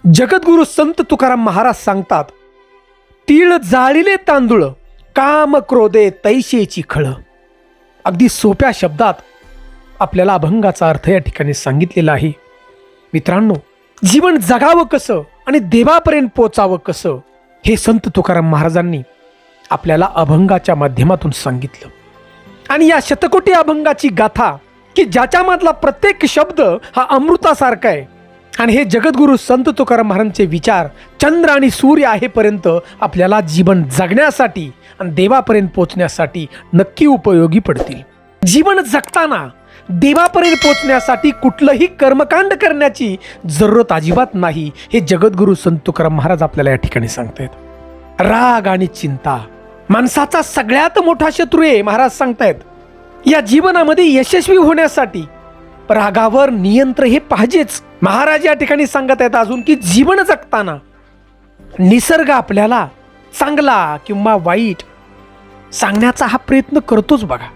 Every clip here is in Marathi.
जगद्गुरु संत तुकाराम महाराज सांगतात, तीळ जाळिले तांदूळ, काम क्रोधे तैशेची खळ. अगदी सोप्या शब्दात आपल्याला अभंगाचा अर्थ या ठिकाणी सांगितलेला आहे. मित्रांनो, जीवन जगावं कसं आणि देवापर्यंत पोचावं कसं हे संत तुकाराम महाराजांनी आपल्याला अभंगाच्या माध्यमातून सांगितलं. आणि या शतकोटी अभंगाची गाथा की ज्याच्यामधला प्रत्येक शब्द हा अमृतासारखा आहे. आणि हे जगद्गुरु संत तुकाराम महाराजांचे विचार चंद्र आणि सूर्य आहेपर्यंत आपल्याला जीवन जगण्यासाठी आणि देवापर्यंत पोचण्यासाठी नक्की उपयोगी पडतील. जीवन जगताना देवापर्यंत पोचण्यासाठी कुठलंही कर्मकांड करण्याची जरूरत अजिबात नाही, हे जगद्गुरु संत तुकाराम महाराज आपल्याला या ठिकाणी सांगतायत. राग आणि चिंता माणसाचा सगळ्यात मोठा शत्रू आहे. महाराज सांगतायत, या जीवनामध्ये यशस्वी होण्यासाठी रागावर नियंत्रण हे पाहिजेच. महाराज या ठिकाणी सांगत आहेत अजून की जीवन जगताना निसर्ग आपल्याला चांगला किंवा वाईट सांगण्याचा हा प्रयत्न करतोच बघा.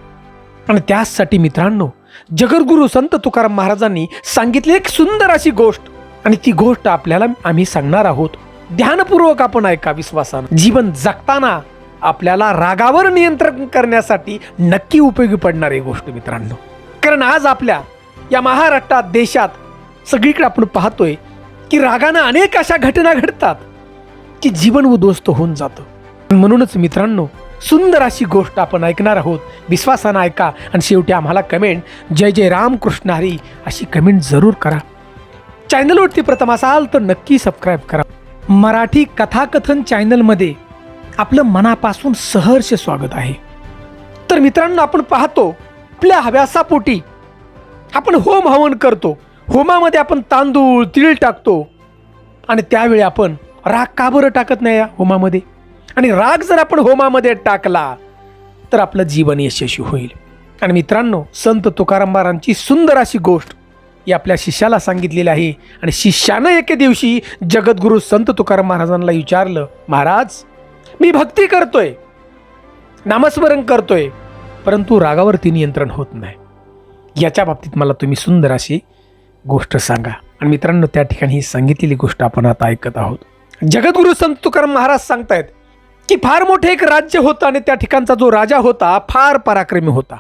आणि त्यासाठी मित्रांनो, जगद्गुरु संत तुकाराम महाराजांनी सांगितली एक सुंदर अशी गोष्ट, आणि ती गोष्ट आपल्याला आम्ही सांगणार आहोत. ध्यानपूर्वक आपण ऐका विश्वासानं. जीवन जगताना आपल्याला रागावर नियंत्रण करण्यासाठी नक्की उपयोगी पडणारी गोष्ट मित्रांनो. कारण आज आपल्या या महाराष्ट्रात, देशात सगळीकडे आपण पाहतोय की रागानं अनेक अशा घटना घडतात की जीवन उद्ध्वस्त होऊन जातं. म्हणूनच मित्रांनो, सुंदर अशी गोष्ट आपण ऐकणार आहोत. विश्वासानं ऐका आणि शेवटी आम्हाला कमेंट जय जय राम कृष्ण हरी अशी कमेंट जरूर करा. चॅनलवरती प्रथम असाल तर नक्की सबस्क्राईब करा. मराठी कथाकथन चॅनलमध्ये आपलं मनापासून सहर्ष स्वागत आहे. तर मित्रांनो, आपण पाहतो आपल्या हव्यासापोटी आपण होम हवन करतो. होमामध्ये आपण तांदूळ तीळ टाकतो आणि त्यावेळी आपण राग का बरं टाकत नाही या होमामध्ये? आणि राग जर आपण होमामध्ये टाकला तर आपलं जीवन यशस्वी होईल. आणि मित्रांनो, संत तुकाराम महाराजांची सुंदर अशी गोष्ट ही आपल्या शिष्याला सांगितलेली आहे. आणि शिष्यानं एके दिवशी जगद्गुरु संत तुकाराम महाराजांना विचारलं, महाराज, मी भक्ती करतोय, नामस्मरण करतोय, परंतु रागावरती नियंत्रण होत नाही. याच्या बाबतीत मला तुम्ही सुंदर अशी गोष्ट सांगा. आणि मित्रांनो, त्या ठिकाणी ही सांगितलेली गोष्ट आपण आता ऐकत आहोत. जगद्गुरु संत तुकाराम महाराज सांगतायत की फार मोठे एक राज्य होतं आणि त्या ठिकाणचा जो राजा होता फार पराक्रमी होता.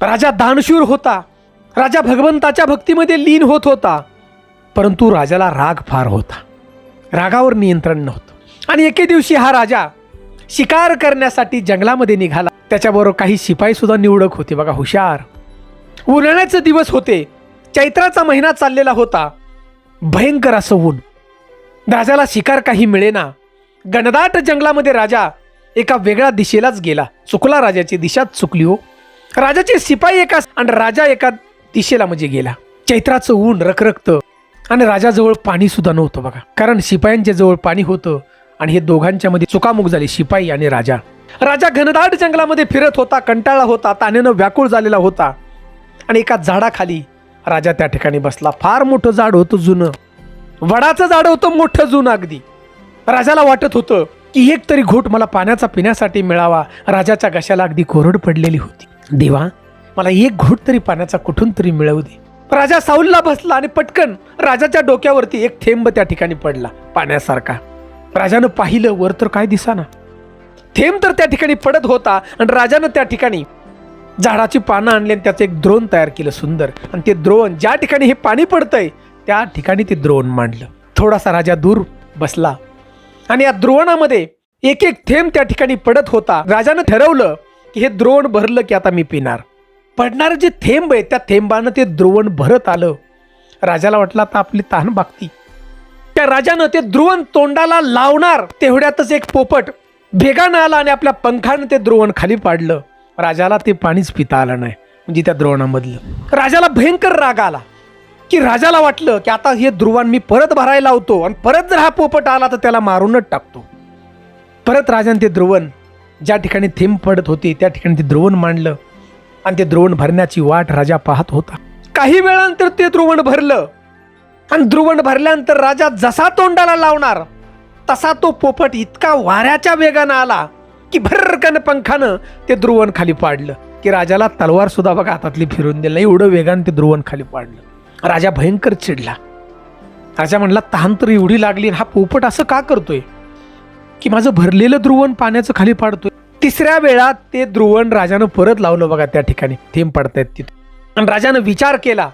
राजा दानशूर होता. राजा भगवंताच्या भक्तीमध्ये लीन होत होता, परंतु राजाला राग फार होता. रागावर नियंत्रण नव्हतं. आणि एके दिवशी हा राजा शिकार करण्यासाठी जंगलामध्ये निघाला. त्याच्याबरोबर काही शिपाई सुद्धा निवडक होते बघा, हुशार. उन्हाळ्याचे दिवस होते. चैत्राचा महिना चाललेला होता. भयंकर असं ऊन. राजाला शिकार काही मिळेना. घनदाट जंगलामध्ये राजा एका वेगळ्या दिशेलाच गेला. चुकला, राजाची दिशाच चुकली हो. राजाचे शिपाई एका आणि राजा एका दिशेला म्हणजे गेला. चैत्राचं ऊन रखरखत आणि राजाजवळ पाणी सुद्धा नव्हतं बघा. कारण शिपायांच्या जवळ पाणी होतं आणि हे दोघांच्या मध्ये चुकामुक झाली, शिपाई आणि राजा. राजा घनदाट जंगलामध्ये फिरत होता, कंटाळला होता, ताण्यानं व्याकुळ झालेला होता. आणि एका झाडाखाली राजा त्या ठिकाणी बसला. फार मोठं झाड होतं, जुनं वडाचं झाड होतं, मोठं जुनं अगदी. राजाला वाटत होतं की एक तरी घोट मला पाण्याचा पिण्यासाठी मिळावा. राजाच्या घशाला अगदी कोरड पडलेली होती. देवा, मला एक घोट तरी पाण्याचा कुठून तरी मिळवू दे. राजा सावलीला बसला आणि पटकन राजाच्या डोक्यावरती एक थेंब त्या ठिकाणी पडला पाण्यासारखा. राजानं पाहिलं, वर तर काय दिसाना. थेंब तर त्या ठिकाणी पडत होता. आणि राजानं त्या ठिकाणी झाडाची पानं आणली आणि त्याचं एक द्रोण तयार केलं सुंदर. आणि ते द्रोण ज्या ठिकाणी हे पाणी पडतंय त्या ठिकाणी ते द्रोण मांडलं. थोडासा राजा दूर बसला आणि या द्रोणामध्ये एक एक थेंब त्या ठिकाणी पडत होता. राजानं ठरवलं की हे द्रोण भरलं की आता मी पिणार. पडणारं जे थेंब आहे त्या थेंबानं ते द्रोण भरत आलं. राजाला वाटलं आता आपली तहान भागती. त्या राजानं ते द्रोण तोंडाला लावणार तेवढ्यातच एक पोपट भेगानं आला आणि आपल्या पंखानं ते द्रोण खाली पाडलं. राजाला ते पाणीच पिता आलं नाही, म्हणजे त्या द्रोणामधलं. राजाला भयंकर राग आला की राजाला वाटलं की आता हे द्रोण मी परत भरायला लावतो आणि परत जर हा पोपट आला तर त्याला मारूनच टाकतो. परत राजाने ते द्रोण ज्या ठिकाणी थेंब पडत होते त्या ठिकाणी ते द्रोण मांडलं आणि ते द्रोण भरण्याची वाट राजा पाहत होता. काही वेळानंतर ते द्रोण भरलं आणि द्रोण भरल्यानंतर राजा जसा तोंडाला लावणार तसा तो पोपट इतका वाऱ्याच्या वेगानं आला की भरकन पंखानं ते द्रोण खाली पाडलं की राजाला तलवार सुद्धा बघा हातातली फिरून दिली. एवढं वेगानं ते द्रोण खाली पाडलं. राजा भयंकर चिडला. राजा म्हणला, तहान तर एवढी लागली, हा पोपट असं का करतोय की माझं भरलेलं द्रुवण पाण्याचं खाली पाडतोय. तिसऱ्या वेळा ते द्रुवण राजानं परत लावलं बघा, त्या ठिकाणी थेंब पडतायत तिथं. आणि राजानं विचार केला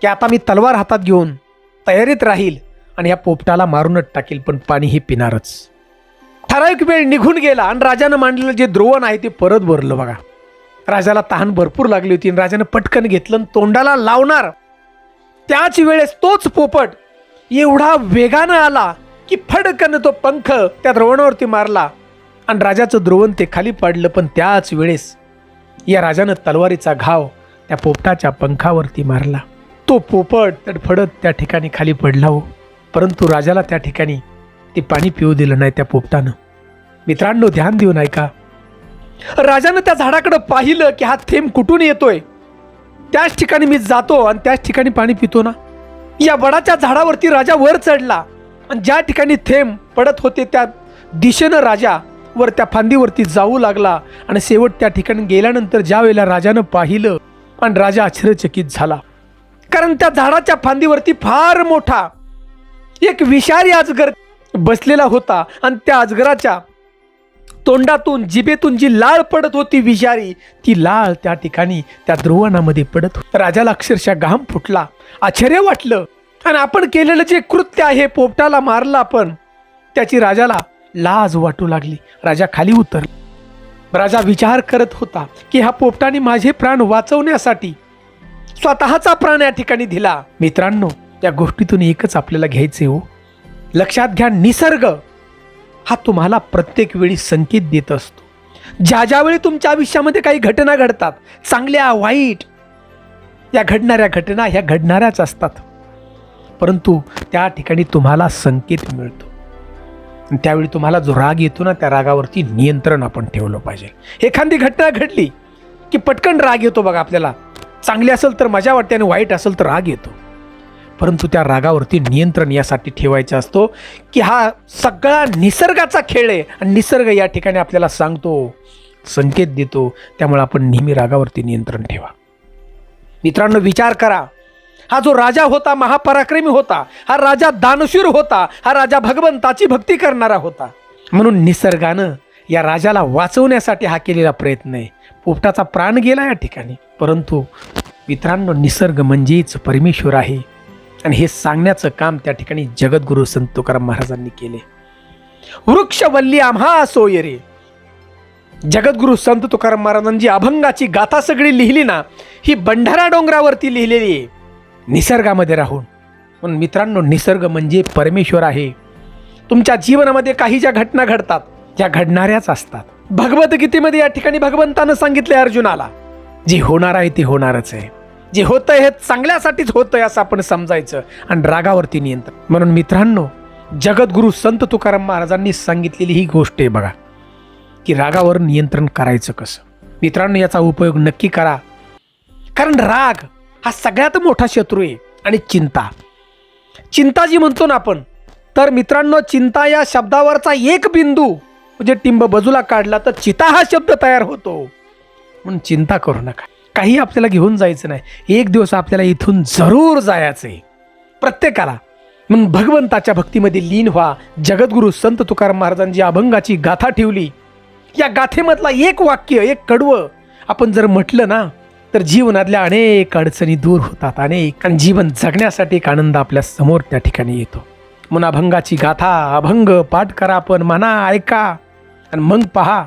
की आता मी तलवार हातात घेऊन तयारीत राहील आणि या पोपटाला मारूनच टाकेल, पण पाणी हे पिणारच. ठराविक वेळ निघून गेला आणि राजानं मांडलेलं जे द्रुवण आहे ते परत भरलं बघा. राजाला तहान भरपूर लागली होती आणि राजानं पटकन घेतलं आणि तोंडाला लावणार त्याच वेळेस तोच पोपट एवढा वेगानं आला की फडकन तो पंख त्या द्रोवणावरती मारला आणि राजाचं द्रोवण ते खाली पडलं. पण त्याच वेळेस या राजानं तलवारीचा घाव त्या पोपटाच्या पंखावरती मारला. तो पोपट तडफडत त्या ठिकाणी खाली पडला हो, परंतु राजाला त्या ठिकाणी ते पाणी पिऊ दिलं नाही त्या पोपटानं. मित्रांनो, ध्यान देऊन ऐका. राजानं त्या झाडाकडे पाहिलं की हा थेंब कुठून येतोय. त्याच ठिकाणी मी जातो आणि त्याच ठिकाणी पाणी पितो ना. या वडाच्या झाडावरती राजा वर चढला आणि ज्या ठिकाणी थेंब पडत होते त्या दिशेनं राजा वर त्या फांदीवरती जाऊ लागला. आणि शेवट त्या ठिकाणी गेल्यानंतर ज्या वेळेला राजानं पाहिलं आणि राजा आश्चर्यचकित झाला, कारण त्या झाडाच्या फांदीवरती फार मोठा एक विषारी अजगर बसलेला होता आणि त्या अजगराच्या तोंडातून जिभेतून जी लाळ पडत होती विषारी, ती लाळ त्या ठिकाणी त्या द्रुवणामध्ये पडत होती. राजाला अक्षरशः घाम फुटला, आश्चर्य वाटलं आणि आपण केलेलं जे कृत्य आहे, पोपटाला मारला आपण, त्याची राजाला लाज वाटू लागली. राजा खाली उतरला. राजा विचार करत होता की ह्या पोपटाने माझे प्राण वाचवण्यासाठी स्वतःचा प्राण या ठिकाणी दिला. मित्रांनो, त्या गोष्टीतून एकच आपल्याला घ्यायचे हो, लक्षात घ्या, निसर्ग हा तुम्हाला प्रत्येक वेळी संकेत देत असतो. ज्या वेळी तुमच्या आयुष्यामध्ये काही घटना घडतात, चांगल्या वाईट, या घडणाऱ्या घटना ह्या घडणाऱ्याच असतात, परंतु त्या ठिकाणी तुम्हाला संकेत मिळतो. त्यावेळी तुम्हाला जो राग येतो ना, त्या रागावरती नियंत्रण आपण ठेवलं पाहिजे. एखादी घटना घडली की पटकन राग येतो बघा आपल्याला. चांगली असेल तर मजा वाटते आणि वाईट असेल तर राग येतो, परंतु त्या रागावरती नियंत्रण यासाठी ठेवायचा असतो की हा सगळा निसर्गाचा खेळ आहे आणि निसर्ग या ठिकाणी आपल्याला सांगतो, संकेत देतो. त्यामुळे आपण नेहमी रागावरती नियंत्रण ठेवा. मित्रांनो, विचार करा, हा जो राजा होता महापराक्रमी होता, हा राजा दानशूर होता, हा राजा भगवंताची भक्ती करणारा होता. म्हणून निसर्गानं या राजाला वाचवण्यासाठी हा केलेला प्रयत्न आहे. पोपटाचा प्राण गेला या ठिकाणी, परंतु मित्रांनो, निसर्ग म्हणजेच परमेश्वर आहे आणि हे सांगण्याचं काम त्या ठिकाणी जगद्गुरु संत तुकाराम महाराजांनी केले. वृक्षवल्ली आम्हा सोय रे. जगद्गुरु संत तुकाराम महाराजांनी जी अभंगाची गाथा सगळी लिहिली ना, ही बंढारा डोंगरावरती लिहिलेली आहे, निसर्गामध्ये राहून. म्हणून मित्रांनो, निसर्ग म्हणजे परमेश्वर आहे. तुमच्या जीवनामध्ये काही ज्या घटना घडतात त्या घडणाऱ्याच असतात. भगवद्गीतेमध्ये या ठिकाणी भगवंतानं सांगितले अर्जुनाला, जे होणार आहे ते होणारच आहे, जे होतंय हे चांगल्यासाठीच होतंय असं आपण समजायचं आणि रागावरती नियंत्रण. म्हणून मित्रांनो, जगद्गुरु संत तुकाराम महाराजांनी सांगितलेली ही गोष्ट आहे बघा, की रागावर नियंत्रण करायचं कसं. मित्रांनो, याचा उपयोग नक्की करा, कारण राग हा सगळ्यात मोठा शत्रू आहे. आणि चिंता जी म्हणतो ना आपण, तर मित्रांनो, चिंता या शब्दावरचा एक बिंदू म्हणजे टिंब बाजूला काढला तर चिता हा शब्द तयार होतो. म्हणून चिंता करू नका, काही आपल्याला घेऊन जायचं नाही. एक दिवस आपल्याला इथून जरूर जायचं आहे प्रत्येकाला. म्हणून भगवंताच्या भक्तीमध्ये लीन व्हा. जगद्गुरु संत तुकाराम महाराजांची अभंगाची गाथा ठेवली, या गाथेमधला एक वाक्य, एक कडवं आपण जर म्हटलं ना, तर जीवनातल्या अनेक अडचणी दूर होतात, अनेक, आणि जीवन जगण्यासाठी एक आनंद आपल्या समोर त्या ठिकाणी येतो. म्हणून अभंगाची गाथा, अभंग पाठ करा, आपण म्हणा, ऐका आणि मग पहा,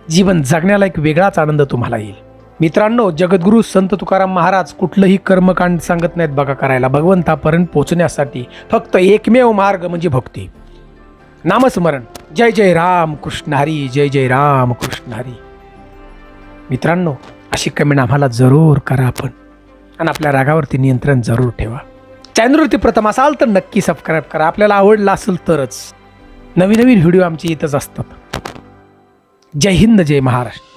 जीवन जगण्याला एक वेगळाच आनंद तुम्हाला येईल. मित्रांनो, जगद्गुरु संत तुकाराम महाराज कुठलंही कर्मकांड सांगत नाहीत बघा करायला. भगवंतापर्यंत पोहोचण्यासाठी फक्त एकमेव मार्ग म्हणजे भक्ती, नामस्मरण. जय जय राम कृष्ण हरी, जय जय राम कृष्ण हरी. मित्रांनो, अशी कमेंट आम्हाला जरूर करा आपण, आणि आपल्या रागावरती नियंत्रण जरूर ठेवा. चॅनलवरती प्रथम असाल तर नक्की सबस्क्राईब करा. आपल्याला आवडला असेल तरच. नवीन व्हिडिओ आमचे येतच असतात. जय हिंद, जय महाराष्ट्र.